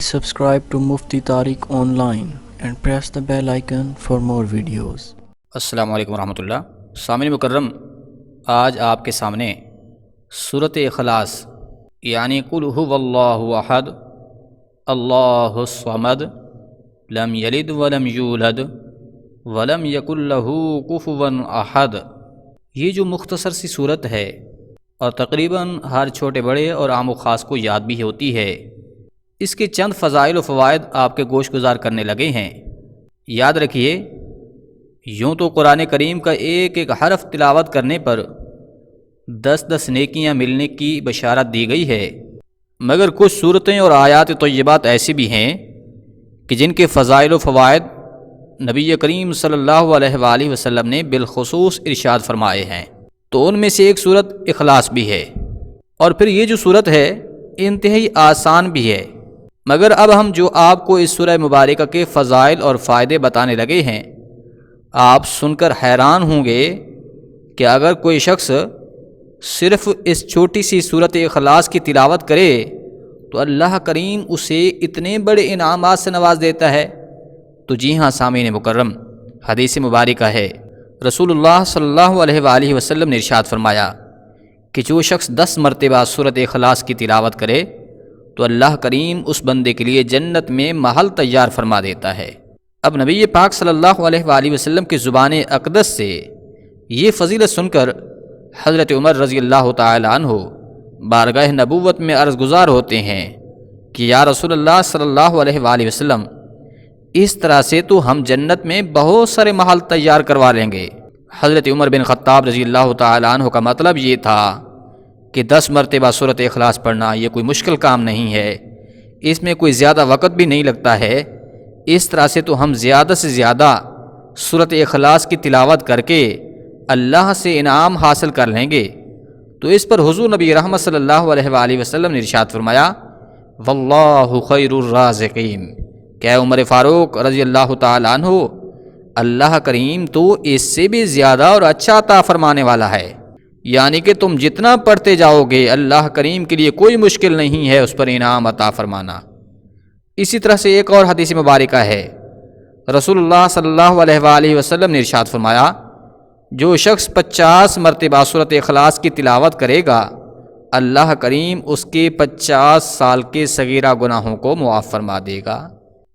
Subscribe to Mufti Tariq Online and press the bell icon for more videos. السلام علیکم ورحمۃ اللہ۔ سامعین مکرم، آج آپ کے سامنے سورۃ اخلاص یعنی قل هو اللہ احد اللہ الصمد لم یلد ولم یولد ولم یکن لہ کفوا احد، یہ جو مختصر سی صورت ہے اور تقریباً ہر چھوٹے بڑے اور عام و خاص کو یاد بھی ہوتی ہے، اس کے چند فضائل و فوائد آپ کے گوش گزار کرنے لگے ہیں۔ یاد رکھیے، یوں تو قرآن کریم کا ایک ایک حرف تلاوت کرنے پر 10 نیکیاں ملنے کی بشارت دی گئی ہے، مگر کچھ صورتیں اور آیات طیبات ایسی بھی ہیں کہ جن کے فضائل و فوائد نبی کریم صلی اللہ علیہ وآلہ وسلم نے بالخصوص ارشاد فرمائے ہیں۔ تو ان میں سے ایک صورت اخلاص بھی ہے، اور پھر یہ جو صورت ہے انتہائی آسان بھی ہے۔ مگر اب ہم جو آپ کو اس سورہ مبارکہ کے فضائل اور فائدے بتانے لگے ہیں، آپ سن کر حیران ہوں گے کہ اگر کوئی شخص صرف اس چھوٹی سی سورۃ اخلاص کی تلاوت کرے تو اللہ کریم اسے اتنے بڑے انعامات سے نواز دیتا ہے۔ تو جی ہاں سامعین مکرم، حدیث مبارکہ ہے، رسول اللہ صلی اللہ علیہ وآلہ وسلم نے ارشاد فرمایا کہ جو شخص 10 مرتبہ سورۃ اخلاص کی تلاوت کرے تو اللہ کریم اس بندے کے لیے جنت میں محل تیار فرما دیتا ہے۔ اب نبی پاک صلی اللہ علیہ وآلہ وسلم کی زبان اقدس سے یہ فضیلت سن کر حضرت عمر رضی اللہ تعالی عنہ بارگاہ نبوت میں عرض گزار ہوتے ہیں کہ یا رسول اللہ صلی اللہ علیہ وآلہ وسلم، اس طرح سے تو ہم جنت میں بہت سارے محل تیار کروا لیں گے۔ حضرت عمر بن خطاب رضی اللہ تعالی عنہ کا مطلب یہ تھا کہ 10 مرتبہ سورۃ اخلاص پڑھنا یہ کوئی مشکل کام نہیں ہے، اس میں کوئی زیادہ وقت بھی نہیں لگتا ہے۔ اس طرح سے تو ہم زیادہ سے زیادہ سورۃ اخلاص کی تلاوت کر کے اللہ سے انعام حاصل کر لیں گے۔ تو اس پر حضور نبی رحمت صلی اللہ علیہ وآلہ وسلم نے ارشاد فرمایا واللہ خیر الرازقین، کہ اے عمر فاروق رضی اللہ تعالی عنہ، اللہ کریم تو اس سے بھی زیادہ اور اچھا عطا فرمانے والا ہے، یعنی کہ تم جتنا پڑھتے جاؤ گے اللہ کریم کے لیے کوئی مشکل نہیں ہے اس پر انعام عطا فرمانا۔ اسی طرح سے ایک اور حدیث مبارکہ ہے، رسول اللہ صلی اللہ علیہ وآلہ وسلم نے ارشاد فرمایا جو شخص 50 مرتبہ سورۃ اخلاص کی تلاوت کرے گا اللہ کریم اس کے 50 سال کے صغیرہ گناہوں کو معاف فرما دے گا۔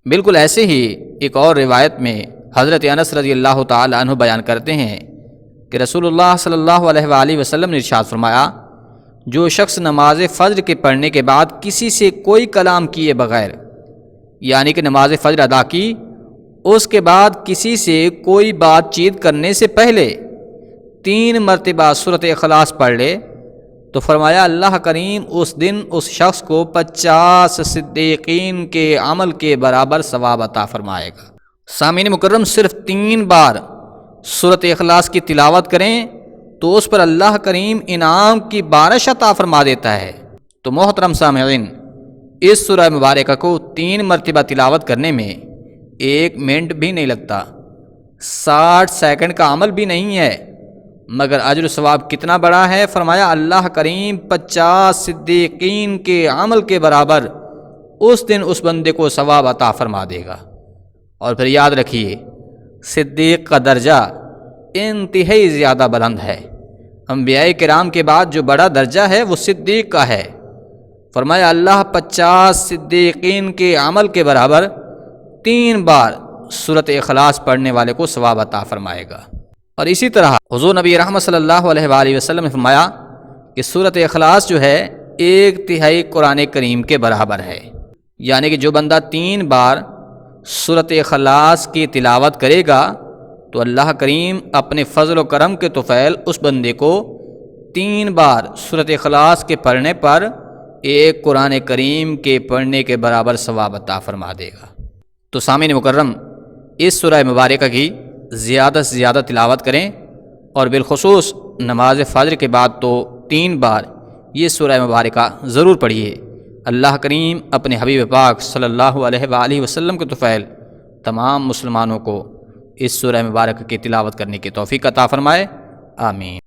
بالکل ایسے ہی ایک اور روایت میں حضرت انس رضی اللہ تعالی عنہ بیان کرتے ہیں کہ رسول اللہ صلی اللہ علیہ وآلہ وسلم نے ارشاد فرمایا جو شخص نماز فجر کے پڑھنے کے بعد کسی سے کوئی کلام کیے بغیر، یعنی کہ نماز فجر ادا کی، اس کے بعد کسی سے کوئی بات چیت کرنے سے پہلے 3 مرتبہ سورۃ اخلاص پڑھ لے تو فرمایا اللہ کریم اس دن اس شخص کو 50 صدیقین کے عمل کے برابر ثواب عطا فرمائے گا۔ سامعین مکرم، صرف 3 بار سورۃ اخلاص کی تلاوت کریں تو اس پر اللہ کریم انعام کی بارش عطا فرما دیتا ہے۔ تو محترم سامعین، اس سورہ مبارکہ کو 3 مرتبہ تلاوت کرنے میں 1 منٹ بھی نہیں لگتا، 60 سیکنڈ کا عمل بھی نہیں ہے، مگر اجر و ثواب کتنا بڑا ہے، فرمایا اللہ کریم 50 صدیقین کے عمل کے برابر اس دن اس بندے کو ثواب عطا فرما دے گا۔ اور پھر یاد رکھیے، صدیق کا درجہ انتہائی زیادہ بلند ہے، انبیاء کرام کے بعد جو بڑا درجہ ہے وہ صدیق کا ہے۔ فرمایا اللہ 50 صدیقین کے عمل کے برابر 3 بار سورۃ اخلاص پڑھنے والے کو ثواب عطا فرمائے گا۔ اور اسی طرح حضور نبی رحمت صلی اللہ علیہ وآلہ وسلم نے فرمایا کہ سورۃ اخلاص جو ہے 1/3 قرآن کریم کے برابر ہے، یعنی کہ جو بندہ 3 بار سورۃ اخلاص کی تلاوت کرے گا تو اللہ کریم اپنے فضل و کرم کے طفیل اس بندے کو 3 بار سورۃ اخلاص کے پڑھنے پر 1 قرآن کریم کے پڑھنے کے برابر ثواب عطا فرما دے گا۔ تو سامعین مکرم، اس سورہ مبارکہ کی زیادہ سے زیادہ تلاوت کریں، اور بالخصوص نماز فجر کے بعد تو 3 بار یہ سورہ مبارکہ ضرور پڑھیے۔ اللہ کریم اپنے حبیب پاک صلی اللہ علیہ وآلہ وسلم کے طفیل تمام مسلمانوں کو اس سورہ مبارکہ کی تلاوت کرنے کی توفیق عطا فرمائے، آمین۔